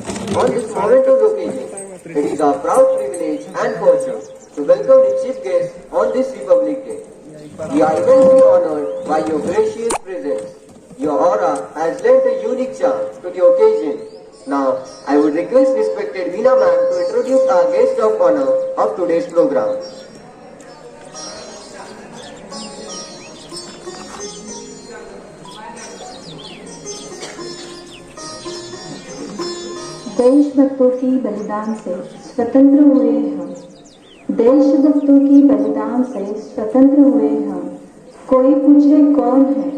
On this momentous occasion, it is our proud privilege and fortune to welcome the chief guest on this Republic Day. We are immensely honored by your gracious presence. Your aura has lent a unique charm to the occasion. Now, I would request respected Veena ma'am to introduce our guest of honor of today's program. देशभक्तों की बलिदान से स्वतंत्र हुए हम। देशभक्तों की बलिदान से स्वतंत्र हुए हम। कोई पूछे कौन है,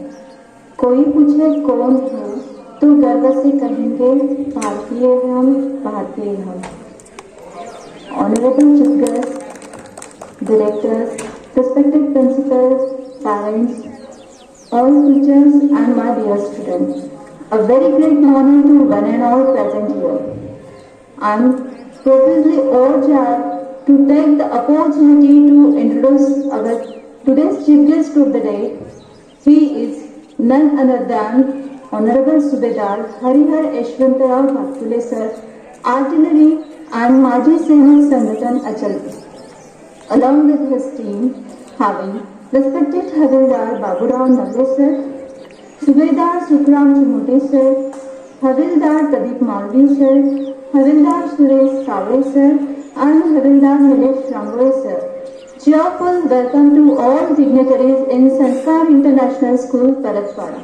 कोई पूछे कौन हो, तो गर्व से कहेंगे भारतीय हम, भारतीय हम। Honorable Chief Guests, Directors, respected principals, parents, all teachers and my dear students. A very great morning to one and all present here. I am profusely urged to take the opportunity to introduce our today's chief guest of the day. He is none other than Honorable Subedar Harihar Yashwantrao Bhatkule sir, Artillery and Maji Sainik Sangathan Achal, along with his team, having respected Havildar Baburao Navle sir, Subedar Sukram Chimote sir, Havildar Pradeep Malvi sir, Havildar Suresh Savre sir, and Havildar Nilesh Ramgoy sir. Cheerful welcome to all dignitaries in Sanskar International School, Paratpara.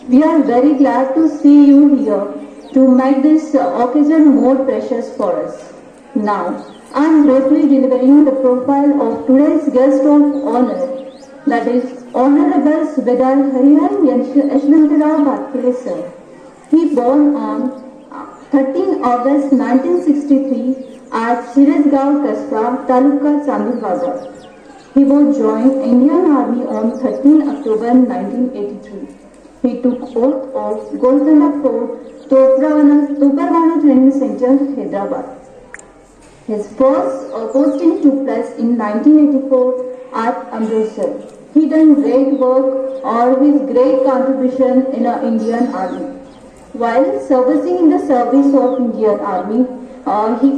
We are very glad to see you here to make this occasion more precious for us. Now, I am briefly delivering the profile of today's guest of honor, that is Honorable Subedar Harihar Yashwantrao Bhatkule sir. He born on 13 August 1963 at Shiresgaon Kasba, Taluka Chandur Bazar. He was joined Indian Army on 13 October 1983. He took oath of Golconda Fort, Toparwano Training Center, Hyderabad. His first posting took place in 1984 at Amritsar. He done great work with great contribution in the Indian Army. While servicing in the service of Indian Army, he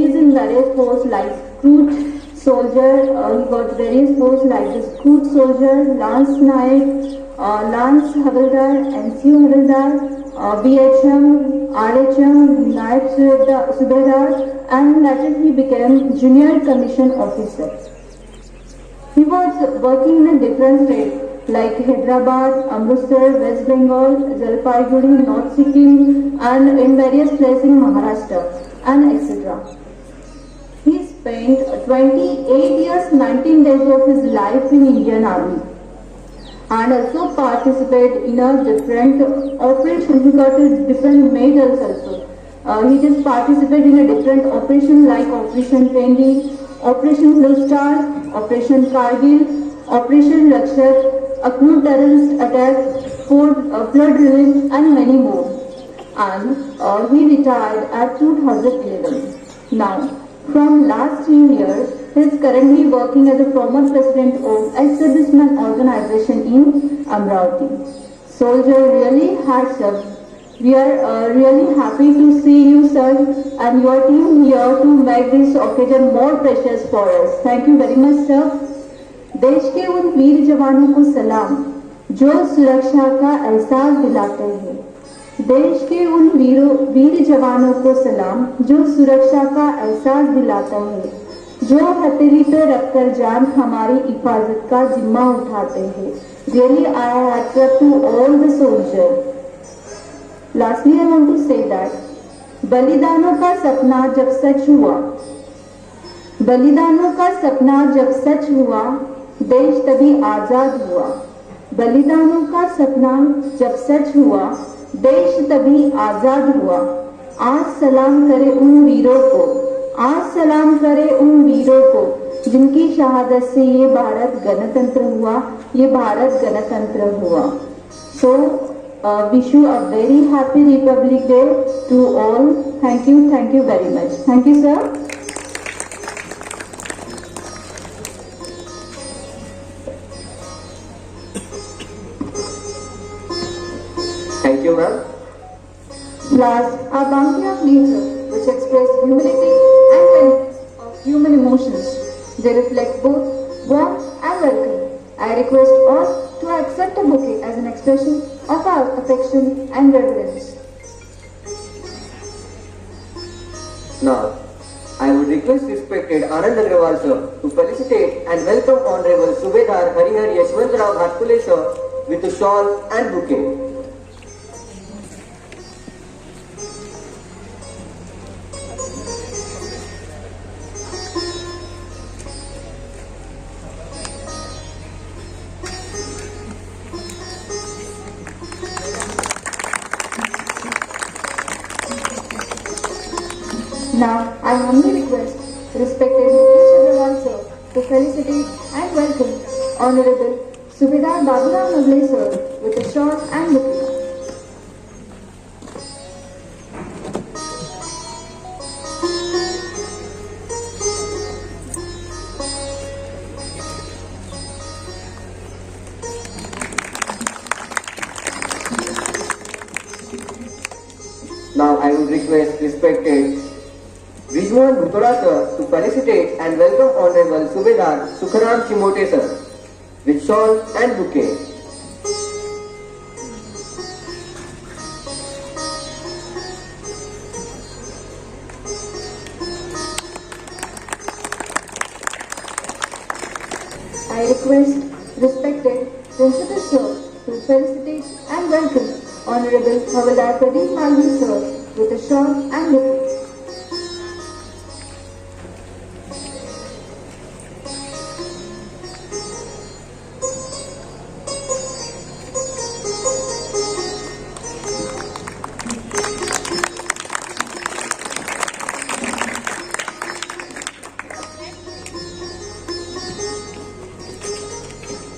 is in various posts like Scout Soldier. He got various posts like the Scout Soldier, Lance Naik, Lance Havildar, NCO Havildar, BHM, RHM, Naik Subedar, and later he became Junior Commission Officer. He was working in a different states like Hyderabad, Amritsar, West Bengal, Jalpaiguri, North Sikkim, and in various places in Maharashtra, and etc. He spent 28 years, 19 days of his life in Indian Army, and also participated in a different operation. He got different medals also. He just participated in a different operation like Operation Fendi, Operation Blue Star, Operation Kargil, Operation Rakshak, Aknu terrorist attack, flood relief, and many more. And he retired at 2011. Now, from last 3 years, he is currently working as a former president of ex-serviceman organization in Amravati. Soldier, really hats up. We are really happy to see you, sir, and your team here to make this occasion more precious for us. Thank you very much, sir. देश के उन वीर जवानों को सलाम जो सुरक्षा का एहसास दिलाते हैं। देश के उन वीर जवानों को सलाम जो सुरक्षा का एहसास दिलाते हैं, जो हथेली पे रखकर जान हमारी हिफाजत का जिम्मा उठाते हैं। Really, I hats up to all the soldiers. Lastly, I want to say that बलिदानों का सपना जब सच हुआ, बलिदानों का सपना जब सच हुआ, देश तभी आजाद हुआ। बलिदानों का सपना जब सच हुआ, देश तभी आजाद हुआ। आज सलाम करे उन वीरों को, आज सलाम करे उन वीरों को जिनकी शहादत से ये भारत गणतंत्र हुआ, ये भारत गणतंत्र हुआ। So, wish you a very happy Republic Day to all. Thank you very much. Thank you, sir. Thank you, ma'am. Flowers are bounty of nature which express humility and kindness of human emotions. They reflect both warmth and welcome. I request all to accept a bouquet as an expression of our affection and reverence. Now, I would request respected Anand Agrawal sir to felicitate and welcome Honorable Subedar Harihar Yashwantrao Ghatkule sir with a shawl and bouquet. Now, I humbly request respected Mukesh Agrawal sir to felicitate and welcome Honorable Subedar Baburam Nagle sir with a shawl and bouquet. Now I would request respected Rijwan Bhutora sir to felicitate and welcome Honorable Subedar Sukharam Chimote sir with shawl and bouquet. I request respected Principal sir to felicitate and welcome Honorable Havildar Pradeep Malvi sir with a shawl and bouquet.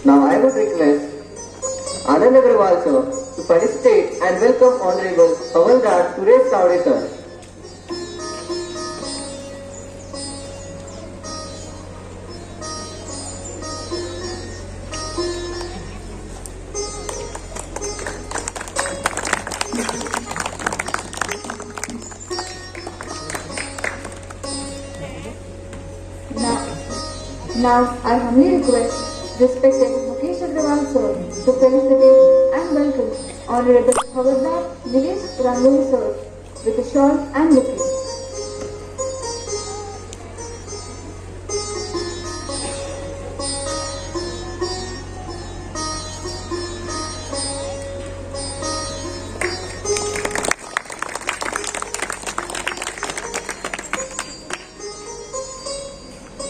Now I would request Anand Agrawal sir to felicitate and welcome Honorable Havildar Suresh Tawde sir. Now I humbly request respected Mukesh Agrawal sir to felicitate and welcome Honorable Havildar Nilesh Rangoli sir with a shawl and bouquet.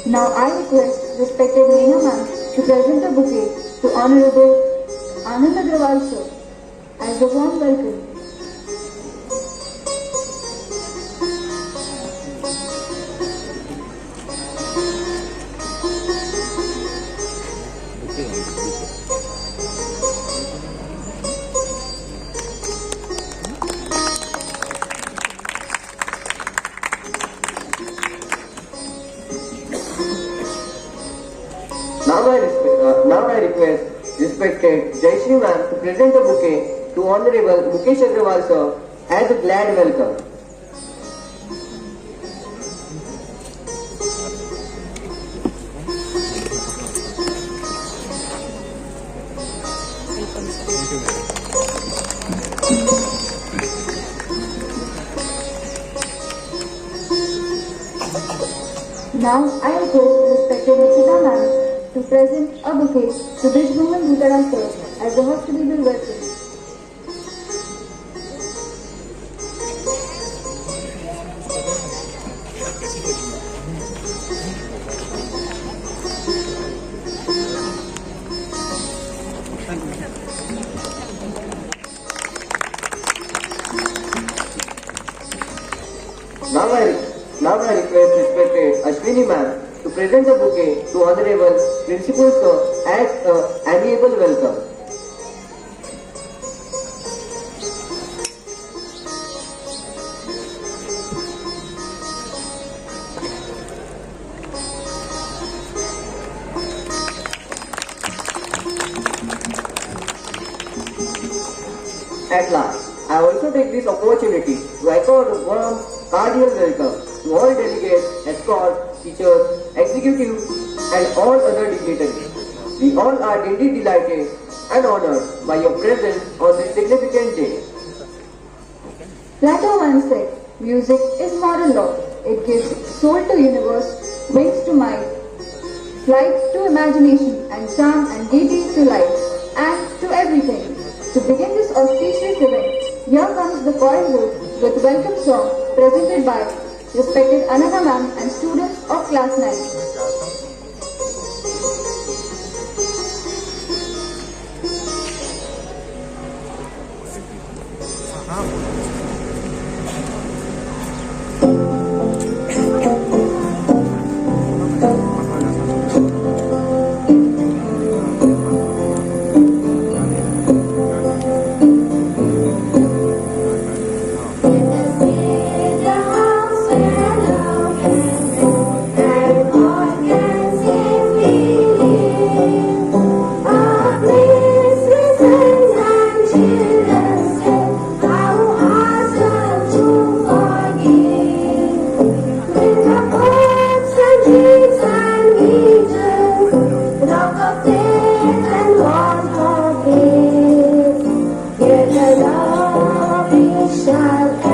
Now I request respected Neha ma'am to present a bouquet to Honorable Anand Agrawal sir as a warm welcome. Now I request respected Jayashree ma'am to present a bouquet to Honorable Mukesh Agrawal sir as a glad welcome. Now I request respected Nikita ma'am to present a bouquet to Bishbhuman Bhutara sir as a hospitable welcome. Now I request respected Ashwini ma'am to present a bouquet to Honorable Principal sir as an amiable welcome. At last, I also take this opportunity to accord a warm, cordial welcome to all delegates, escorts, teachers, executives, and all other dignitaries. We all are indeed delighted and honored by your presence on this significant day. Plato once said, music is moral law. It gives soul to universe, wings to mind, flight to imagination, and charm and gaiety to life, and to everything. To begin this auspicious event, here comes the choir group with welcome song presented by respected Anana ma'am and students of class 9. Shall